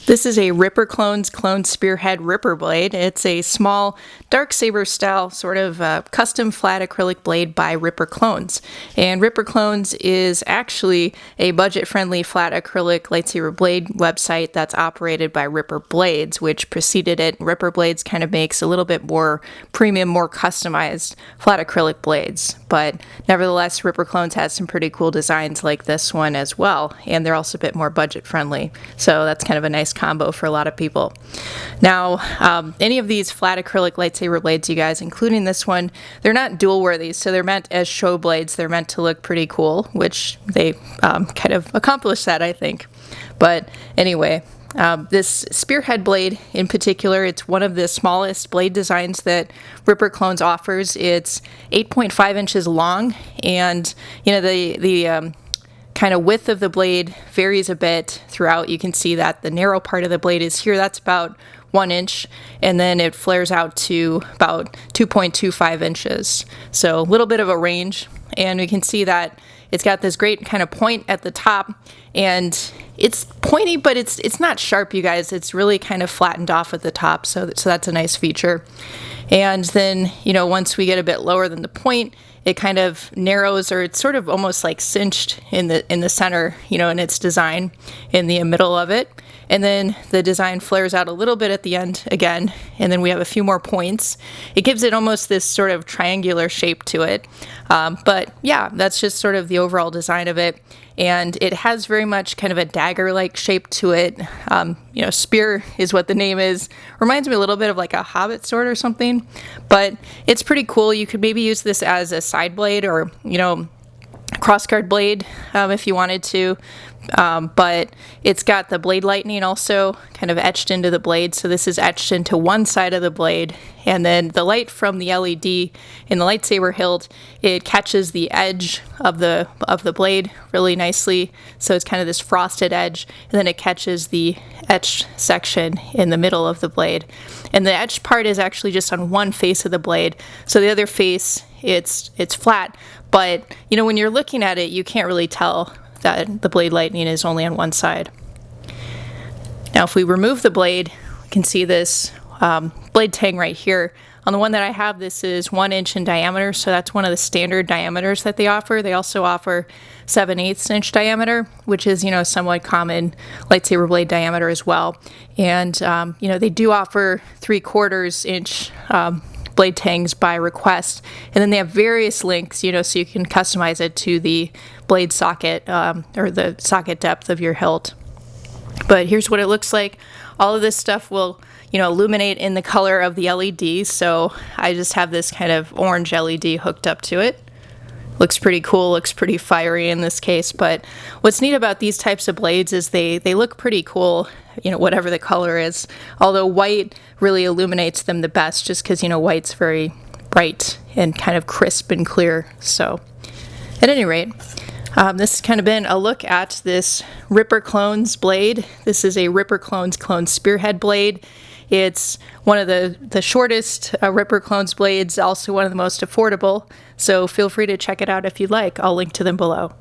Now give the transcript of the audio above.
This is a Ripper Clones Clone Spearhead Ripper blade. It's a small dark saber style sort of custom flat acrylic blade by Ripper Clones. And Ripper Clones is actually a budget-friendly flat acrylic lightsaber blade website that's operated by Ripper Blades, which preceded it. Ripper Blades kind of makes a little bit more premium, more customized flat acrylic blades. But nevertheless, Ripper Clones has some pretty cool designs like this one as well. And they're also a bit more budget-friendly. So that's kind of a nice combo for a lot of people. Now, any of these flat acrylic lightsaber blades, you guys, including this one, they're not dual worthy, so they're meant as show blades. They're meant to look pretty cool, which they kind of accomplish that, I think. But anyway, this Spearhead blade in particular, it's one of the smallest blade designs that Ripper Clones offers. It's 8.5 inches long, and you know the kind of width of the blade varies a bit throughout. You can see that the narrow part of the blade is here. That's about 1 inch, and then it flares out to about 2.25 inches. So a little bit of a range, and we can see that it's got this great kind of point at the top, and it's pointy, but it's not sharp, you guys. It's really kind of flattened off at the top, so that's a nice feature. And then, you know, once we get a bit lower than the point, it kind of narrows, or it's sort of almost like cinched in the center, you know, in its design, in the middle of it. And then the design flares out a little bit at the end again, and then we have a few more points. It gives it almost this sort of triangular shape to it. But yeah, that's just sort of the overall design of it. And it has very much kind of a dagger-like shape to it. You know, spear is what the name is. Reminds me a little bit of like a hobbit sword or something. But it's pretty cool. You could maybe use this as a side blade, or, you know, crossguard blade if you wanted to. But it's got the blade lightning also kind of etched into the blade. So this is etched into one side of the blade, and then the light from the LED in the lightsaber hilt, it catches the edge of the blade really nicely. So it's kind of this frosted edge, and then it catches the etched section in the middle of the blade. And the etched part is actually just on one face of the blade. So the other face, it's flat, but you know, when you're looking at it, you can't really tell that the blade lightning is only on one side. Now, if we remove the blade, we can see this blade tang right here. On the one that I have, this is 1 inch in diameter, so that's one of the standard diameters that they offer. They also offer 7/8 inch diameter, which is, you know, somewhat common lightsaber blade diameter as well. And you know, they do offer 3/4 inch blade tangs by request, and then they have various lengths, you know, so you can customize it to the blade socket or the socket depth of your hilt. But here's what it looks like. All of this stuff will, you know, illuminate in the color of the LED, so I just have this kind of orange LED hooked up to it. Looks pretty cool, looks pretty fiery in this case. But what's neat about these types of blades is they look pretty cool, you know, whatever the color is. Although white really illuminates them the best, just because, you know, white's very bright and kind of crisp and clear. So at any rate, this has kind of been a look at this Ripper Clones blade. This is a Ripper Clones Clone Spearhead blade. It's one of the shortest Ripper Clones blades, also one of the most affordable, so feel free to check it out if you'd like. I'll link to them below.